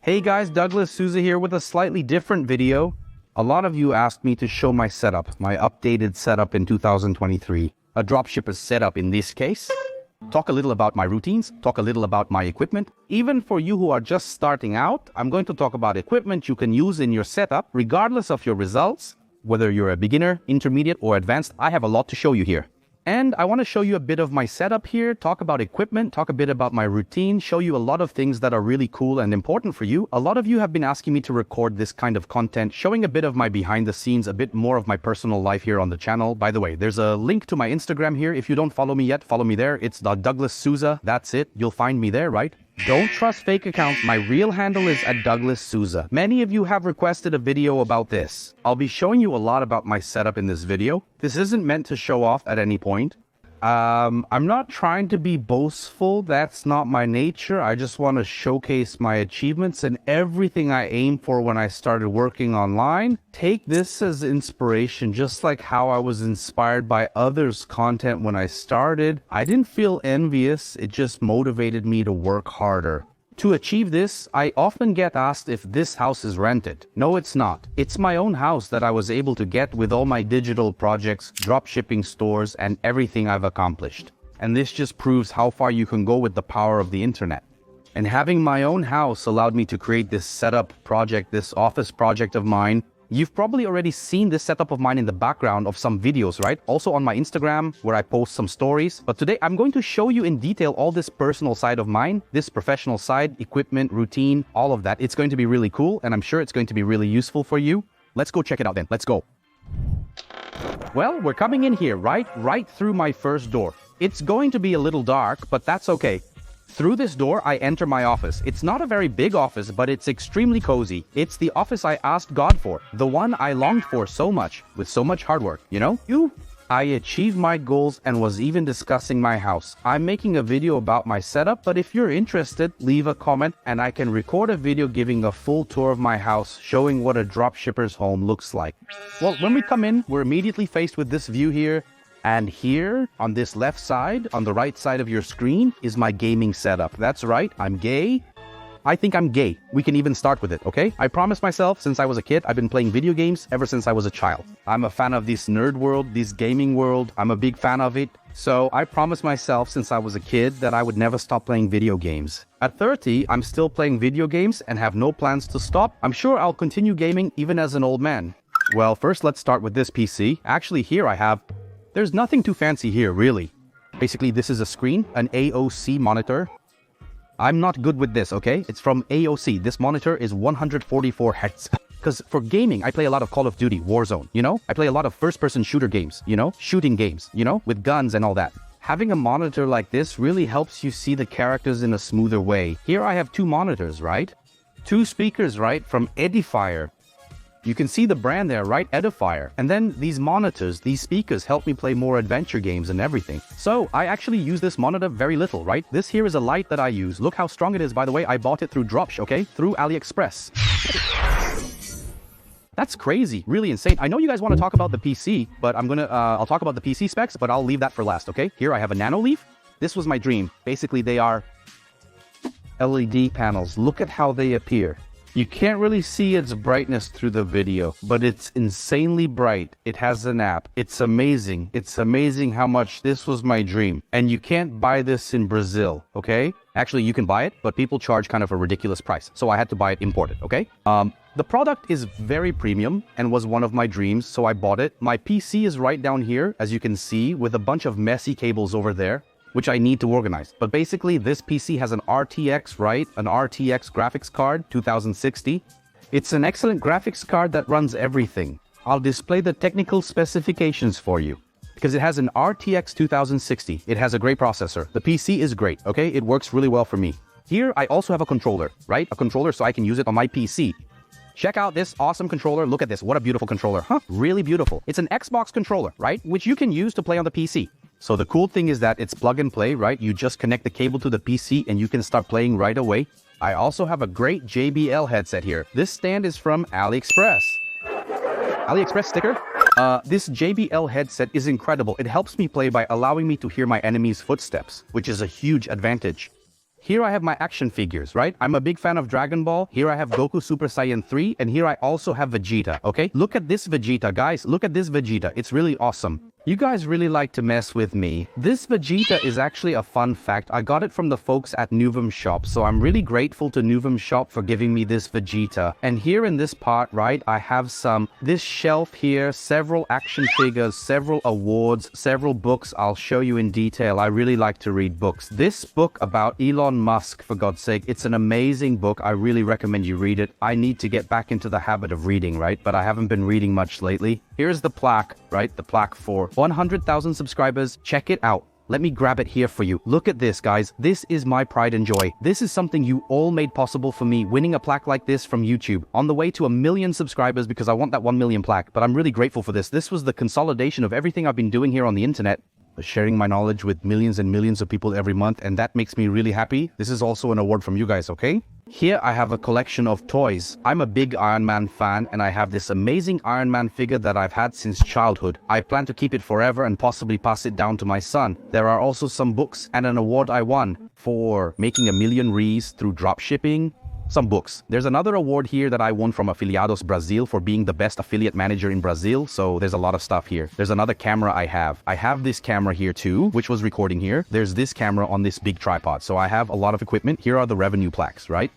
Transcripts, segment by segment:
Hey guys, Douglas Souza here with a slightly different video. A lot of you asked me to show my setup, my updated setup in 2023. A dropshipper's setup in this case. Talk a little about my routines, talk a little about my equipment. Even for you who are just starting out, I'm going to talk about equipment you can use in your setup, regardless of your results. Whether you're a beginner, intermediate, or advanced, I have a lot to show you here. And I want to show you a bit of my setup here, talk about equipment, talk a bit about my routine, show you a lot of things that are really cool and important for you. A lot of you have been asking me to record this kind of content, showing a bit of my behind the scenes, a bit more of my personal life here on the channel. By the way, there's a link to my Instagram here. If you don't follow me yet, follow me there. It's Douglas Souza. That's it. You'll find me there, right? Don't trust fake accounts. My real handle is @Douglas Souza. Many of you have requested a video about this. I'll be showing you a lot about my setup in this video. This isn't meant to show off at any point. I'm not trying to be boastful. That's not my nature. I just want to showcase my achievements and everything I aimed for when I started working online. Take this as inspiration, just like how I was inspired by others' content when I started. I didn't feel envious. It just motivated me to work harder. To achieve this, I often get asked if this house is rented. No, it's not. It's my own house that I was able to get with all my digital projects, dropshipping stores, and everything I've accomplished. And this just proves how far you can go with the power of the internet. And having my own house allowed me to create this setup project, this office project of mine. You've probably already seen this setup of mine in the background of some videos, right? Also on my Instagram, where I post some stories. But today, I'm going to show you in detail all this personal side of mine, this professional side, equipment, routine, all of that. It's going to be really cool, and I'm sure it's going to be really useful for you. Let's go check it out then. Let's go. Well, we're coming in here, right through my first door. It's going to be a little dark, but that's okay. Through this door, I enter my office. It's not a very big office, but it's extremely cozy. It's the office I asked God for, the one I longed for so much, with so much hard work, you know? I achieved my goals and was even discussing my house. I'm making a video about my setup, but if you're interested, leave a comment and I can record a video giving a full tour of my house, showing what a dropshipper's home looks like. Well, when we come in, we're immediately faced with this view here. And here, on this left side, on the right side of your screen, is my gaming setup. That's right, I'm gay. I think I'm gay. We can even start with it, okay? I promised myself since I was a kid, I've been playing video games ever since I was a child. I'm a fan of this nerd world, this gaming world. I'm a big fan of it. So I promised myself since I was a kid that I would never stop playing video games. At 30, I'm still playing video games and have no plans to stop. I'm sure I'll continue gaming even as an old man. Well, first let's start with this PC. Actually, here I have... There's nothing too fancy here, really. Basically, this is a screen, an AOC monitor. I'm not good with this, okay? It's from AOC. This monitor is 144 Hz. Because for gaming, I play a lot of Call of Duty, Warzone, you know? I play a lot of first-person shooter games, you know? Shooting games, you know? With guns and all that. Having a monitor like this really helps you see the characters in a smoother way. Here I have two monitors, right? Two speakers, right? From Edifier. You can see the brand there, right? Edifier. And then these monitors, these speakers help me play more adventure games and everything. So I actually use this monitor very little, right? This here is a light that I use. Look how strong it is, by the way. I bought it through okay? Through AliExpress. That's crazy, really insane. I know you guys want to talk about the PC, but I'll talk about the PC specs, but I'll leave that for last, okay? Here I have a Nano Leaf. This was my dream. Basically, they are LED panels. Look at how they appear. You can't really see its brightness through the video, but it's insanely bright. It has an app. It's amazing. It's amazing how much this was my dream. And you can't buy this in Brazil, okay? Actually, you can buy it, but people charge kind of a ridiculous price. So I had to buy it imported, okay? The product is very premium and was one of my dreams, so I bought it. My PC is right down here, as you can see, with a bunch of messy cables over there, which I need to organize. But basically, this PC has an RTX, right? An RTX graphics card, 2060. It's an excellent graphics card that runs everything. I'll display the technical specifications for you. Because it has an RTX 2060. It has a great processor. The PC is great, okay? It works really well for me. Here, I also have a controller, right? A controller so I can use it on my PC. Check out this awesome controller. Look at this. What a beautiful controller. Really beautiful. It's an Xbox controller, right? Which you can use to play on the PC. So the cool thing is that it's plug and play, right? You just connect the cable to the PC and you can start playing right away. I also have a great JBL headset here. This stand is from AliExpress. AliExpress sticker. This JBL headset is incredible. It helps me play by allowing me to hear my enemy's footsteps, which is a huge advantage. Here I have my action figures, right? I'm a big fan of Dragon Ball. Here I have Goku Super Saiyan 3, and here I also have Vegeta, okay? Look at this Vegeta, guys. Look at this Vegeta. It's really awesome. You guys really like to mess with me. This Vegeta is actually a fun fact. I got it from the folks at Nuvum Shop, so I'm really grateful to Nuvum Shop for giving me this Vegeta. And here in this part, right, I have this shelf here, several action figures, several awards, several books. I'll show you in detail. I really like to read books. This book about Elon Musk, for God's sake, it's an amazing book. I really recommend you read it. I need to get back into the habit of reading, right? But I haven't been reading much lately. Here's the plaque, right? The plaque for 100,000 subscribers. Check it out. Let me grab it here for you. Look at this, guys. This is my pride and joy. This is something you all made possible for me, winning a plaque like this from YouTube. On the way to 1 million subscribers because I want that 1 million plaque. But I'm really grateful for this. This was the consolidation of everything I've been doing here on the internet, sharing my knowledge with millions and millions of people every month, and that makes me really happy. This is also an award from you guys, okay? Here I have a collection of toys. I'm a big Iron Man fan, and I have this amazing Iron Man figure that I've had since childhood. I plan to keep it forever and possibly pass it down to my son. There are also some books and an award I won for making 1 million rees through dropshipping. Some books. There's another award here that I won from Afiliados Brazil for being the best affiliate manager in Brazil. So there's a lot of stuff here. There's another camera I have. I have this camera here too, which was recording here. There's this camera on this big tripod. So I have a lot of equipment. Here are the revenue plaques, right?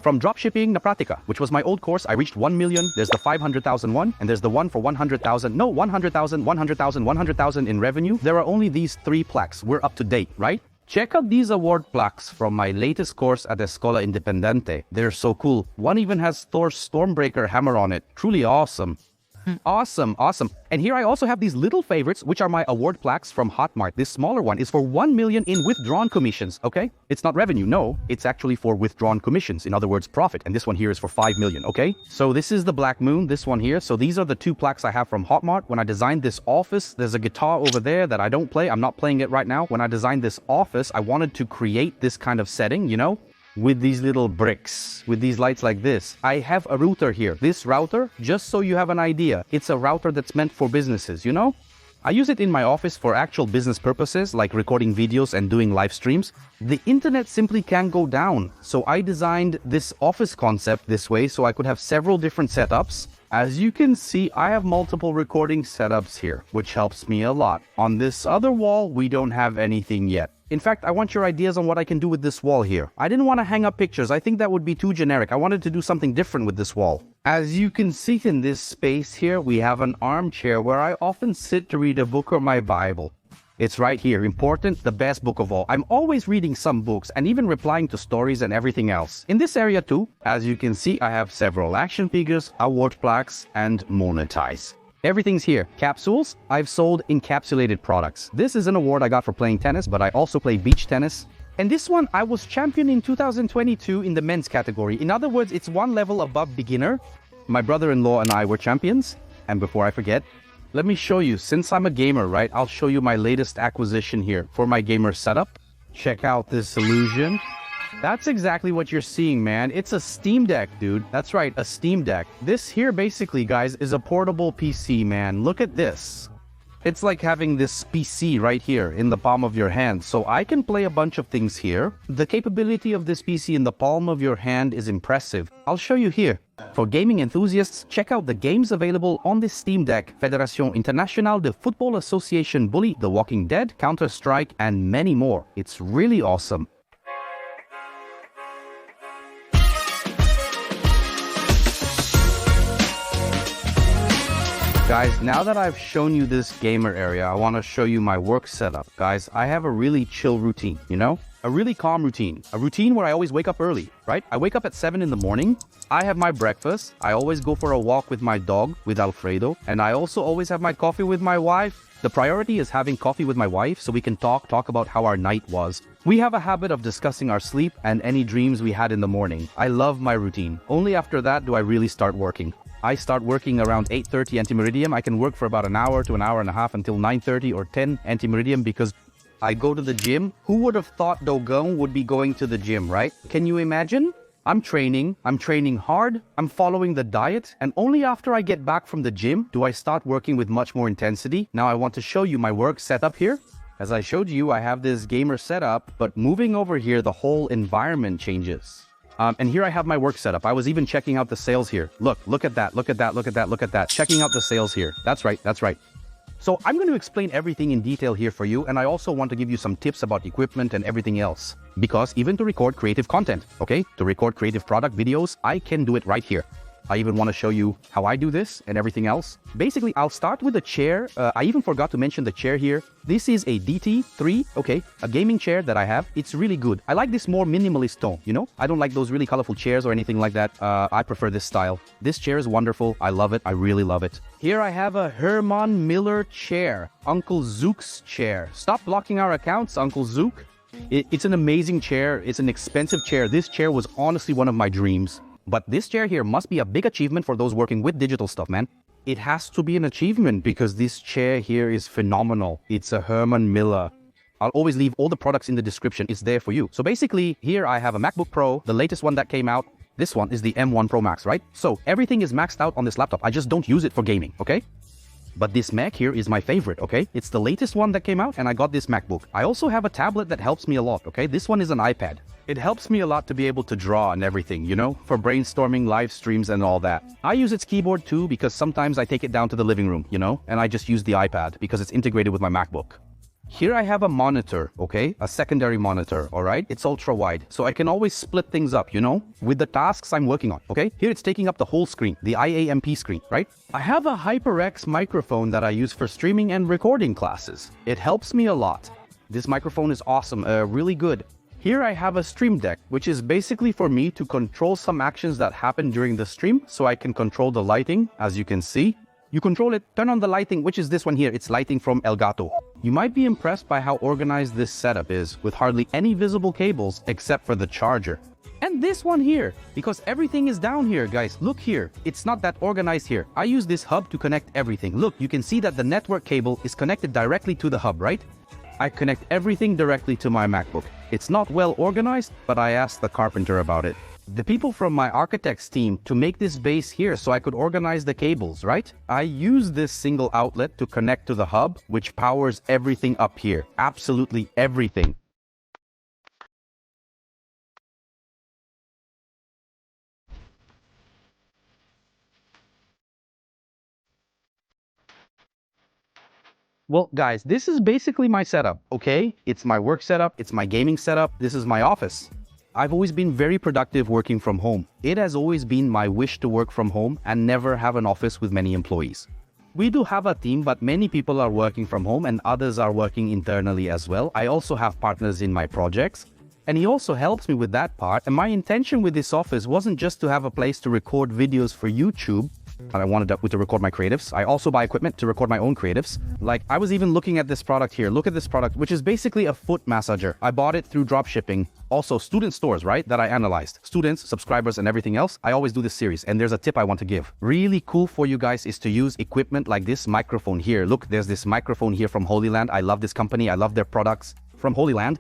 From Dropshipping na Pratica, which was my old course, I reached 1 million. There's the 500,000 one, and there's the one for 100,000. No, 100,000, 100,000, 100,000 in revenue. There are only these 3 plaques. We're up to date, right? Check out these award plaques from my latest course at Escola Independente. They're so cool. One even has Thor's Stormbreaker hammer on it. Truly awesome. Awesome. And here I also have these little favorites, which are my award plaques from Hotmart. This smaller one is for 1 million in withdrawn commissions, okay? It's not revenue, no. It's actually for withdrawn commissions, in other words, profit. And this one here is for 5 million, okay? So this is the Black Moon, this one here. So these are the 2 plaques I have from Hotmart. When I designed this office, there's a guitar over there that I don't play. I'm not playing it right now. When I designed this office, I wanted to create this kind of setting, you know? With these little bricks, with these lights like this. I have a router here. This router, just so you have an idea, it's a router that's meant for businesses, you know? I use it in my office for actual business purposes, like recording videos and doing live streams. The internet simply can't go down. So I designed this office concept this way so I could have several different setups. As you can see, I have multiple recording setups here, which helps me a lot. On this other wall, we don't have anything yet. In fact, I want your ideas on what I can do with this wall here. I didn't want to hang up pictures. I think that would be too generic. I wanted to do something different with this wall. As you can see in this space here, we have an armchair where I often sit to read a book or my Bible. It's right here. Important, the best book of all. I'm always reading some books and even replying to stories and everything else. In this area too, as you can see, I have several action figures, award plaques, and monetize. Everything's here. Capsules, I've sold encapsulated products. This is an award I got for playing tennis, but I also play beach tennis. And this one, I was champion in 2022 in the men's category. In other words, it's one level above beginner. My brother-in-law and I were champions. And before I forget, let me show you, since I'm a gamer, right? I'll show you my latest acquisition here for my gamer setup. Check out this illusion. That's exactly what you're seeing, man. It's a Steam Deck, dude. That's right, a Steam Deck. This here, basically, guys, is a portable PC, man. Look at this. It's like having this PC right here in the palm of your hand. So I can play a bunch of things here. The capability of this PC in the palm of your hand is impressive. I'll show you here. For gaming enthusiasts, check out the games available on this Steam Deck. Federación Internacional de Football Association Bully, The Walking Dead, Counter-Strike, and many more. It's really awesome. Guys, now that I've shown you this gamer area, I want to show you my work setup. Guys, I have a really chill routine, you know? A really calm routine. A routine where I always wake up early, right? I wake up at 7 in the morning. I have my breakfast. I always go for a walk with my dog, with Alfredo. And I also always have my coffee with my wife. The priority is having coffee with my wife so we can talk about how our night was. We have a habit of discussing our sleep and any dreams we had in the morning. I love my routine. Only after that do I really start working. I start working around 8:30 anti-meridium. I can work for about an hour to an hour and a half until 9:30 or 10 anti-meridium because I go to the gym. Who would have thought Dogon would be going to the gym, right? Can you imagine? I'm training hard, I'm following the diet, and only after I get back from the gym do I start working with much more intensity. Now I want to show you my work setup here. As I showed you, I have this gamer setup, but moving over here, the whole environment changes. And here I have my work setup. I was even checking out the sales here. Look at that, look at that, look at that, look at that. Checking out the sales here. That's right, that's right. So I'm going to explain everything in detail here for you, and I also want to give you some tips about equipment and everything else. Because even to record creative content, okay, to record creative product videos, I can do it right here. I even want to show you how I do this and everything else. Basically, I'll start with the chair. I even forgot to mention the chair here. This is a DT3, okay, a gaming chair that I have. It's really good. I like this more minimalist tone, you know? I don't like those really colorful chairs or anything like that. I prefer this style. This chair is wonderful. I love it. I really love it. Here I have a Herman Miller chair, Uncle Zook's chair. Stop blocking our accounts, Uncle Zook. It's an amazing chair. It's an expensive chair. This chair was honestly one of my dreams. But this chair here must be a big achievement for those working with digital stuff, man. It has to be an achievement because this chair here is phenomenal. It's a Herman Miller. I'll always leave all the products in the description. It's there for you. So basically, here I have a MacBook Pro, the latest one that came out. This one is the M1 Pro Max, right? So everything is maxed out on this laptop. I just don't use it for gaming, okay? But this Mac here is my favorite, okay? It's the latest one that came out, and I got this MacBook. I also have a tablet that helps me a lot, okay? This one is an iPad. It helps me a lot to be able to draw and everything, you know, for brainstorming, live streams and all that. I use its keyboard too because sometimes I take it down to the living room, you know, and I just use the iPad because it's integrated with my MacBook. Here I have a monitor, okay, a secondary monitor, all right? It's ultra wide, so I can always split things up, you know, with the tasks I'm working on, okay? Here it's taking up the whole screen, the IAMP screen, right? I have a HyperX microphone that I use for streaming and recording classes. It helps me a lot. This microphone is awesome, really good. Here I have a Stream Deck, which is basically for me to control some actions that happen during the stream, so I can control the lighting, as you can see. You control it, turn on the lighting, which is this one here. It's lighting from Elgato. You might be impressed by how organized this setup is, with hardly any visible cables except for the charger. And this one here, because everything is down here, guys. Look here, it's not that organized here. I use this hub to connect everything. Look, you can see that the network cable is connected directly to the hub, right? I connect everything directly to my MacBook. It's not well organized, but I asked the carpenter about it. The people from my architects team to make this base here so I could organize the cables, right? I use this single outlet to connect to the hub, which powers everything up here. Absolutely everything. Well, guys, this is basically my setup, okay? It's my work setup, it's my gaming setup, this is my office. I've always been very productive working from home. It has always been my wish to work from home and never have an office with many employees. We do have a team, but many people are working from home and others are working internally as well. I also have partners in my projects, and he also helps me with that part. And my intention with this office wasn't just to have a place to record videos for YouTube, and I wanted to record my creatives. I also buy equipment to record my own creatives. Like, I was even looking at this product here. Look at this product, which is basically a foot massager. I bought it through dropshipping. Also, student stores, right, that I analyzed. Students, subscribers, and everything else. I always do this series, and there's a tip I want to give. Really cool for you guys is to use equipment like this microphone here. Look, there's this microphone here from Holy Land. I love this company. I love their products from Holy Land.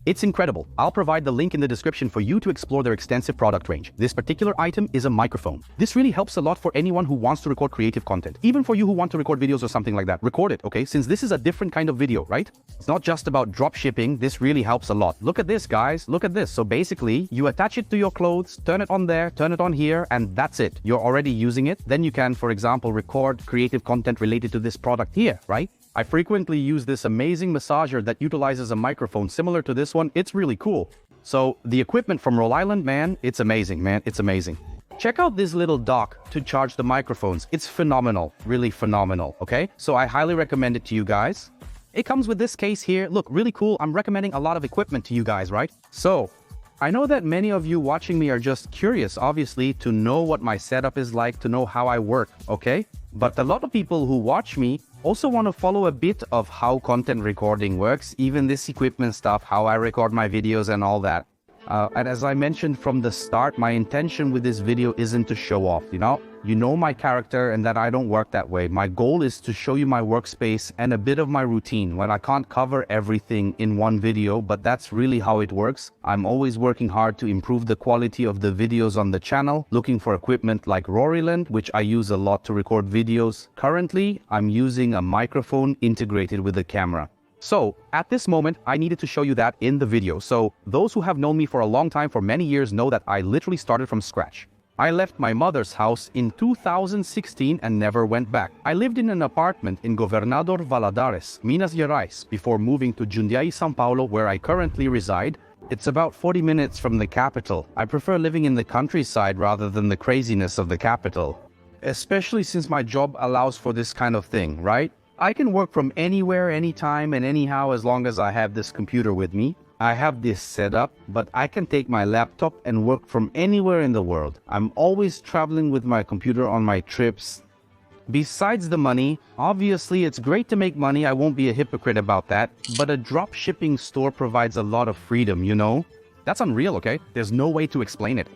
It's incredible. I'll provide the link in the description for you to explore their extensive product range. This particular item is a microphone. This really helps a lot for anyone who wants to record creative content. Even for you who want to record videos or something like that. Record it, okay? Since this is a different kind of video, right? It's not just about drop shipping. This really helps a lot. Look at this, guys. Look at this. So basically, you attach it to your clothes, turn it on there, turn it on here, and that's it. You're already using it. Then you can, for example, record creative content related to this product here, right? I frequently use this amazing massager that utilizes a microphone similar to this one. It's really cool. So the equipment from Rhode Island, man, it's amazing, man. It's amazing. Check out this little dock to charge the microphones. It's phenomenal, really phenomenal, okay? So I highly recommend it to you guys. It comes with this case here. Look, really cool. I'm recommending a lot of equipment to you guys, right? So I know that many of you watching me are just curious, obviously, to know what my setup is like, to know how I work, okay? But a lot of people who watch me also want to follow a bit of how content recording works, even this equipment stuff, how I record my videos and all that. And as I mentioned from the start, my intention with this video isn't to show off, you know? You know my character and that I don't work that way. My goal is to show you my workspace and a bit of my routine. When I can't cover everything in one video, but that's really how it works. I'm always working hard to improve the quality of the videos on the channel, looking for equipment like Roryland, which I use a lot to record videos. Currently, I'm using a microphone integrated with a camera. So at this moment, I needed to show you that in the video. So those who have known me for a long time, for many years, know that I literally started from scratch. I left my mother's house in 2016 and never went back. I lived in an apartment in Governador Valadares, Minas Gerais, before moving to Jundiaí, São Paulo, where I currently reside. It's about 40 minutes from the capital. I prefer living in the countryside rather than the craziness of the capital, especially since my job allows for this kind of thing, right? I can work from anywhere, anytime, and anyhow as long as I have this computer with me. I have this set up, but I can take my laptop and work from anywhere in the world. I'm always traveling with my computer on my trips. Besides the money, obviously it's great to make money, I won't be a hypocrite about that, but a drop shipping store provides a lot of freedom, you know? That's unreal, okay? There's no way to explain it.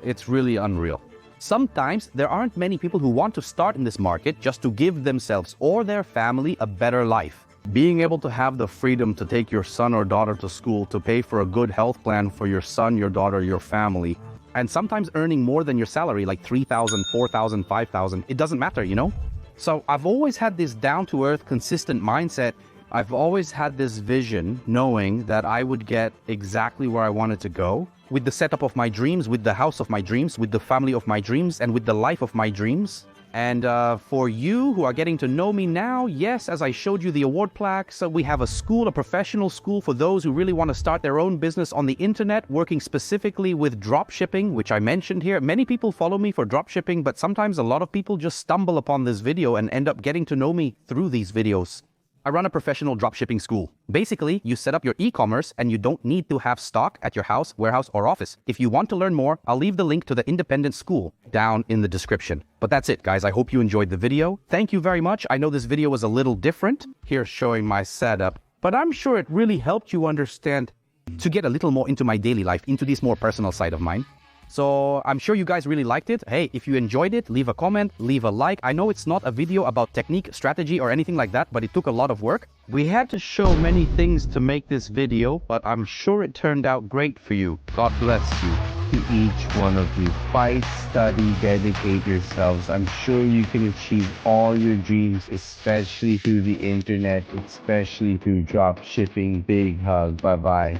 It's really unreal. Sometimes there aren't many people who want to start in this market just to give themselves or their family a better life. Being able to have the freedom to take your son or daughter to school, to pay for a good health plan for your son, your daughter, your family, and sometimes earning more than your salary, like 3,000, 4,000, 5,000, it doesn't matter, you know? So I've always had this down-to-earth, consistent mindset. I've always had this vision, knowing that I would get exactly where I wanted to go, with the setup of my dreams, with the house of my dreams, with the family of my dreams, and with the life of my dreams. And for you who are getting to know me now, yes, as I showed you the award plaque, so we have a school, a professional school for those who really want to start their own business on the internet, working specifically with drop shipping, which I mentioned here. Many people follow me for drop shipping, but sometimes a lot of people just stumble upon this video and end up getting to know me through these videos. I run a professional dropshipping school. Basically, you set up your e-commerce and you don't need to have stock at your house, warehouse, or office. If you want to learn more, I'll leave the link to the independent school down in the description. But that's it, guys. I hope you enjoyed the video. Thank you very much. I know this video was a little different. Here showing my setup, but I'm sure it really helped you understand to get a little more into my daily life, into this more personal side of mine. So I'm sure you guys really liked it. Hey, if you enjoyed it, leave a comment, leave a like. I know it's not a video about technique, strategy, or anything like that, but it took a lot of work. We had to show many things to make this video, but I'm sure it turned out great for you. God bless you. To each one of you, fight, study, dedicate yourselves. I'm sure you can achieve all your dreams, especially through the internet, especially through drop shipping. Big hug. Bye-bye.